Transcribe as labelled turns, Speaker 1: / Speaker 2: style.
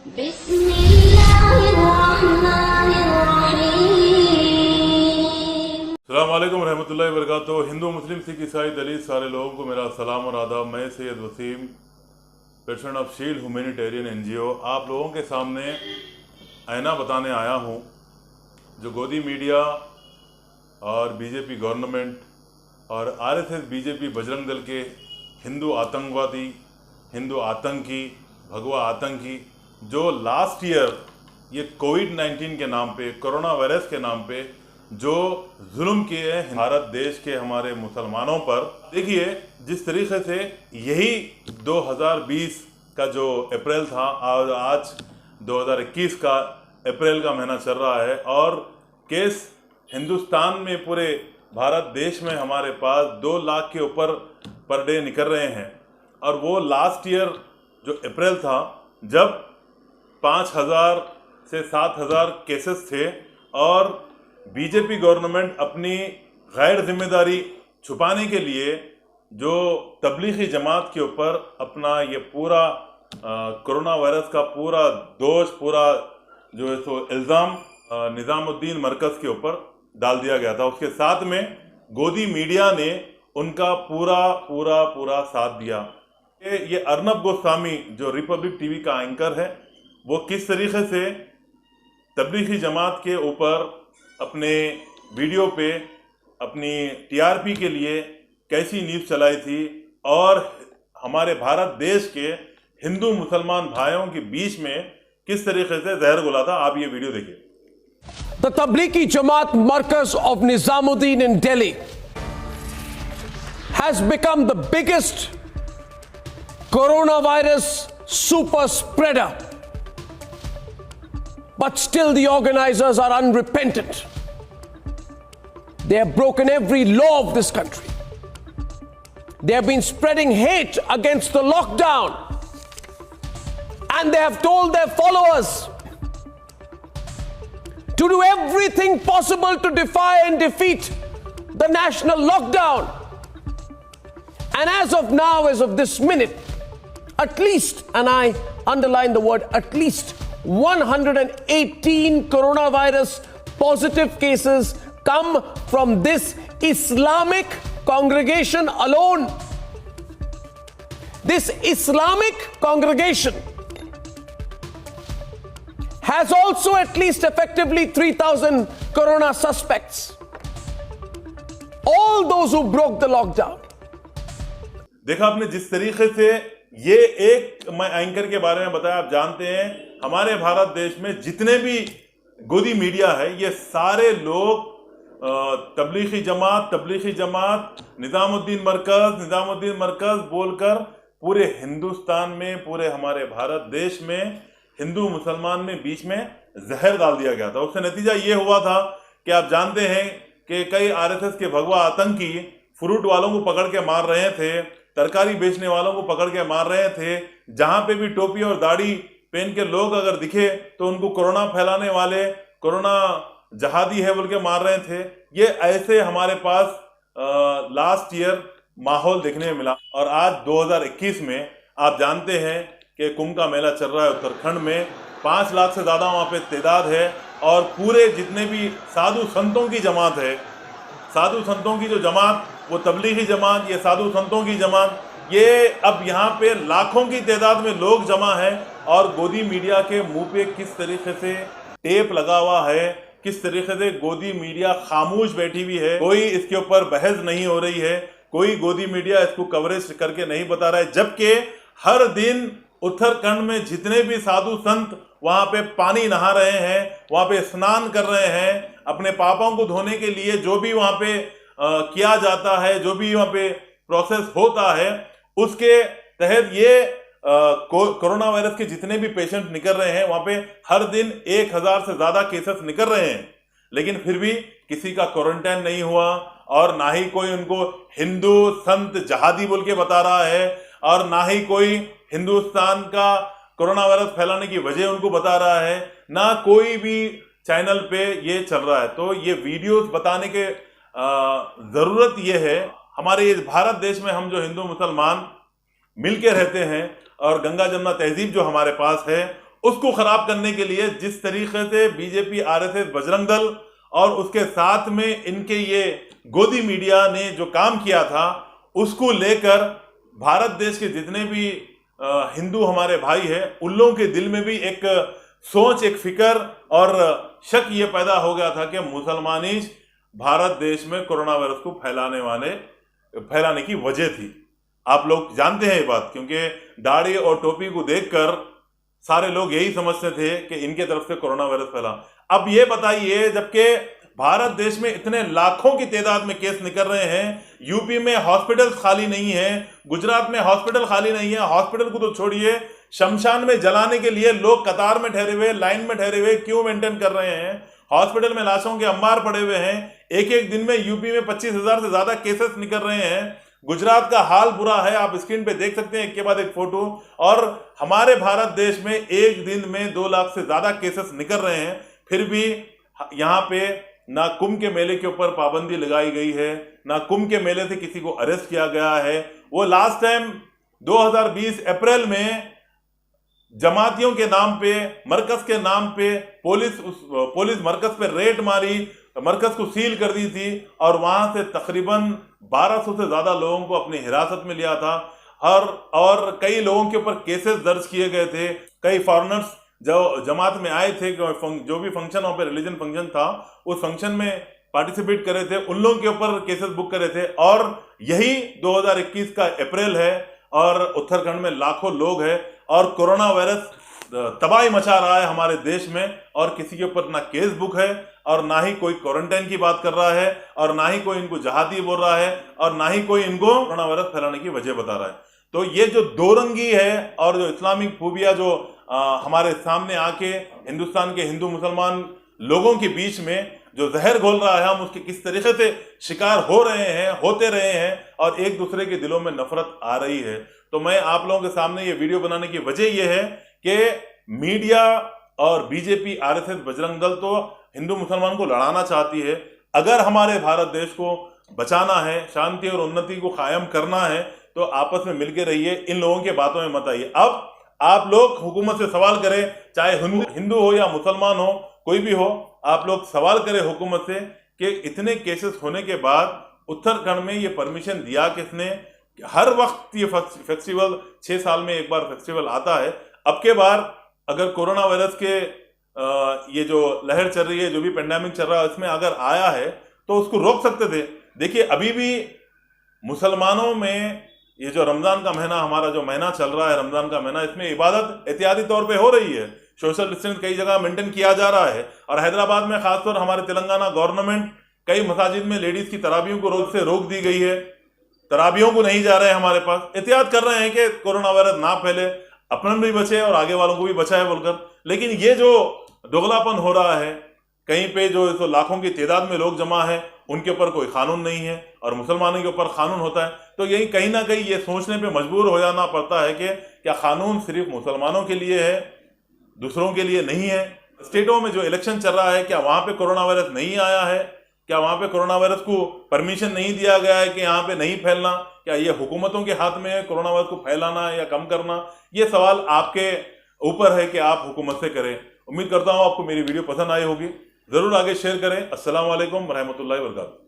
Speaker 1: अस्सलामुअलैकुम रहमतुल्लाहि व बरकातुहू। हिंदू मुस्लिम सिख ईसाई दलित सारे लोगों को मेरा सलाम और आदाब। मैं Syed Waseem, president of shield humanitarian NGO, आप लोगों के सामने आईना बताने आया हूँ। जो गोदी मीडिया और बीजेपी गवर्नमेंट और RSS बीजेपी बजरंग दल के हिंदू आतंकवादी, हिंदू आतंकी, भगवा आतंकी जो लास्ट ईयर ये कोविड-19 के नाम पे, कोरोना वायरस के नाम पे जो जुल्म किए हैं भारत देश के हमारे मुसलमानों पर। देखिए जिस तरीके से यही 2020 का जो अप्रैल था और आज 2021 का अप्रैल का महीना चल रहा है और केस हिंदुस्तान में पूरे भारत देश में हमारे पास 2 लाख के ऊपर पर डे निकल रहे हैं। और वो लास्ट ईयर जो अप्रैल था जब 5,000 से 7,000 केसेस थे और बीजेपी गवर्नमेंट अपनी गैर जिम्मेदारी छुपाने के लिए जो तबलीगी जमात के ऊपर अपना ये पूरा कोरोना वायरस का पूरा दोष, पूरा जो है सो इल्ज़ाम निज़ामुद्दीन मरकज़ के ऊपर डाल दिया गया था। उसके साथ में गोदी मीडिया ने उनका पूरा साथ दिया। ये अर्नब गोस्वामी जो रिपब्लिक टीवी का एंकर है, वो किस तरीके से तबलीगी जमात के ऊपर अपने वीडियो पे अपनी TRP के लिए कैसी न्यूज़ चलाई थी और हमारे भारत देश के हिंदू मुसलमान भाइयों के बीच में किस तरीके से जहर घोला था। आप ये वीडियो देखिए।
Speaker 2: The Tablighi Jamaat Markaz of Nizamuddin in Delhi has become the biggest coronavirus super spreader. But still the organizers are unrepentant. They have broken every law of this country. They have been spreading hate against the lockdown. And they have told their followers to do everything possible to defy and defeat the national lockdown. And as of now, as of this minute, at least, and I underline the word at least, 118 coronavirus positive cases come from this Islamic congregation alone. This Islamic congregation has also at least effectively 3,000 corona suspects. All those who broke the lockdown.
Speaker 1: देखा आपने जिस तरीके से ये एक मैं anchor के बारे में बताया। आप जानते हैं हमारे भारत देश में जितने भी गोदी मीडिया है ये सारे लोग तबलीगी जमात निज़ामुद्दीन मरकज़ बोलकर पूरे हिंदुस्तान में, पूरे हमारे भारत देश में हिंदू मुसलमान में बीच में जहर डाल दिया गया था। उससे नतीजा ये हुआ था कि आप जानते हैं कि कई RSS के भगवा आतंकी फ्रूट वालों को पकड़ के मार रहे थे, तरकारी बेचने वालों को पकड़ के मार रहे थे। जहां पे भी टोपी और दाढ़ी पहन के लोग अगर दिखे तो उनको कोरोना फैलाने वाले, कोरोना जहादी है बोल के मार रहे थे। ये ऐसे हमारे पास लास्ट ईयर माहौल देखने में मिला। और आज 2021 में आप जानते हैं कि कुंभ का मेला चल रहा है उत्तराखंड में। 5 लाख से ज़्यादा वहाँ पे तादाद है और पूरे जितने भी साधु संतों की जमात है, साधु संतों की जो जमात, वो तबलीगी जमात, ये साधु संतों की जमात, ये अब यहाँ पे लाखों की तादाद में लोग जमा हैं। और गोदी मीडिया के मुंह पे किस तरीके से टेप लगा हुआ है, किस तरीके से गोदी मीडिया खामोश बैठी हुई है, कोई इसके ऊपर बहस नहीं हो रही है, कोई गोदी मीडिया इसको कवरेज करके नहीं बता रहा है। जबकि हर दिन उत्तराखंड में जितने भी साधु संत वहाँ पे पानी नहा रहे हैं, वहाँ पे स्नान कर रहे हैं, अपने पापों को धोने के लिए जो भी वहाँ पे किया जाता है, जो भी वहाँ पे प्रोसेस होता है, उसके तहत ये कोरोना वायरस के जितने भी पेशेंट निकल रहे हैं वहाँ पे हर दिन 1,000 से ज़्यादा केसेस निकल रहे हैं। लेकिन फिर भी किसी का क्वारंटाइन नहीं हुआ और ना ही कोई उनको हिंदू संत जहादी बोल के बता रहा है और ना ही कोई हिंदुस्तान का कोरोना वायरस फैलाने की वजह उनको बता रहा है, ना कोई भी चैनल पे ये चल रहा है। तो ये वीडियोस बताने के ज़रूरत ये है, हमारे इस भारत देश में हम जो हिंदू मुसलमान मिल के रहते हैं और गंगा जमुना तहजीब जो हमारे पास है, उसको खराब करने के लिए जिस तरीके से बीजेपी, आरएसएस, बजरंग दल और उसके साथ में इनके ये गोदी मीडिया ने जो काम किया था, उसको लेकर भारत देश के जितने भी हिंदू हमारे भाई हैं, उन लोगों के दिल में भी एक सोच, एक फिक्र और शक ये पैदा हो गया था कि मुसलमानी भारत देश में कोरोना वायरस को फैलाने की वजह थी। आप लोग जानते हैं ये बात, क्योंकि दाढ़ी और टोपी को देखकर सारे लोग यही समझते थे कि इनके तरफ से कोरोना वायरस फैला। अब ये बताइए, जबकि भारत देश में इतने लाखों की तादाद में केस निकल रहे हैं, यूपी में हॉस्पिटल खाली नहीं है, गुजरात में हॉस्पिटल खाली नहीं है, हॉस्पिटल को तो छोड़िए, शमशान में जलाने के लिए लोग कतार में ठहरे हुए, लाइन में ठहरे हुए, क्यों मेंटेन कर रहे हैं, हॉस्पिटल में लाशों के अंबार पड़े हुए हैं। एक एक दिन में यूपी में 25,000 से ज्यादा केसेस निकल रहे हैं। गुजरात का हाल बुरा है, आप स्क्रीन पे देख सकते हैं एक के बाद एक फोटो। और हमारे भारत देश में एक दिन में 2 लाख से ज्यादा केसेस निकल रहे हैं, फिर भी यहाँ पे ना कुंभ के मेले के ऊपर पाबंदी लगाई गई है, ना कुंभ के मेले से किसी को अरेस्ट किया गया है। वो लास्ट टाइम 2020 अप्रैल में जमातियों के नाम पे, मरकज के नाम पे पुलिस मरकज पे रेड मारी, मरकज को सील कर दी थी और वहां से तकरीबन 1200 से ज्यादा लोगों को अपनी हिरासत में लिया था। और कई लोगों के ऊपर केसेस दर्ज किए गए थे। कई फॉरेनर्स जो जमात में आए थे, जो भी फंक्शन वहाँ पे रिलीजन फंक्शन था, उस फंक्शन में पार्टिसिपेट करे थे, उन लोगों के ऊपर केसेस बुक करे थे। और यही 2021 का अप्रैल है और उत्तराखंड में लाखों लोग हैं और कोरोना वायरस तबाही मचा रहा है हमारे देश में, और किसी के ऊपर ना केस बुक है और ना ही कोई क्वारंटाइन की बात कर रहा है और ना ही कोई इनको जहादी बोल रहा है और ना ही कोई इनको कोरोना वायरस फैलाने की वजह बता रहा है। तो ये जो दोरंगी है और जो इस्लामिक फोबिया जो हमारे सामने आके हिंदुस्तान के हिंदू मुसलमान लोगों के बीच में जो जहर घोल रहा है, हम उसके किस तरीके से शिकार हो रहे हैं, होते रहे हैं और एक दूसरे के दिलों में नफरत आ रही है। तो मैं आप लोगों के सामने ये वीडियो बनाने की वजह यह है कि मीडिया और बीजेपी, आरएसएस, बजरंग दल तो हिंदू मुसलमान को लड़ाना चाहती है। अगर हमारे भारत देश को बचाना है, शांति और उन्नति को कायम करना है, तो आपस में मिलकर रहिए, इन लोगों के बातों में मत आइए। अब आप लोग हुकूमत से सवाल करें, चाहे हिंदू हो या मुसलमान हो, कोई भी हो, आप लोग सवाल करें हुकूमत से कि इतने केसेस होने के बाद उत्तराखंड में ये परमिशन दिया किसने? हर वक्त ये फेस्टिवल 6 साल में एक बार फेस्टिवल आता है। अब के बार अगर कोरोना वायरस के ये जो लहर चल रही है, जो भी पेंडेमिक चल रहा है, इसमें अगर आया है तो उसको रोक सकते थे। देखिए, अभी भी मुसलमानों में ये जो रमजान का महीना, हमारा जो महीना चल रहा है रमजान का महीना, इसमें इबादत एहतियाती तौर पे हो रही है, सोशल डिस्टेंस कई जगह मेंटेन किया जा रहा है। और हैदराबाद में खासतौर हमारे तेलंगाना गवर्नमेंट, कई मसाजिद में लेडीज की तराबियों को रोक दी गई है, तराबियों को नहीं जा रहे हैं हमारे पास, एहतियात कर रहे हैं कि कोरोना वायरस ना फैले, अपन भी बचे और आगे वालों को भी बचाए बोलकर। लेकिन ये जो दोगलापन हो रहा है, कहीं पे जो लाखों की तादाद में लोग जमा है, उनके ऊपर कोई कानून नहीं है और मुसलमानों के ऊपर कानून होता है, तो यही कहीं ना कहीं ये सोचने पे मजबूर हो जाना पड़ता है कि क्या कानून सिर्फ मुसलमानों के लिए है, दूसरों के लिए नहीं है। स्टेटों में जो इलेक्शन चल रहा है, क्या वहां पे कोरोना वायरस नहीं आया है? क्या वहां पे कोरोना वायरस को परमिशन नहीं दिया गया है कि यहाँ पे नहीं फैलना? क्या ये हुकूमतों के हाथ में है कोरोना वायरस को फैलाना या कम करना? ये सवाल आपके ऊपर है कि आप हुकूमत से करें। उम्मीद करता हूँ आपको मेरी वीडियो पसंद आई होगी, जरूर आगे शेयर करें। अस्सलाम वालेकुम रहमतुल्लाहि व बरकातुहू।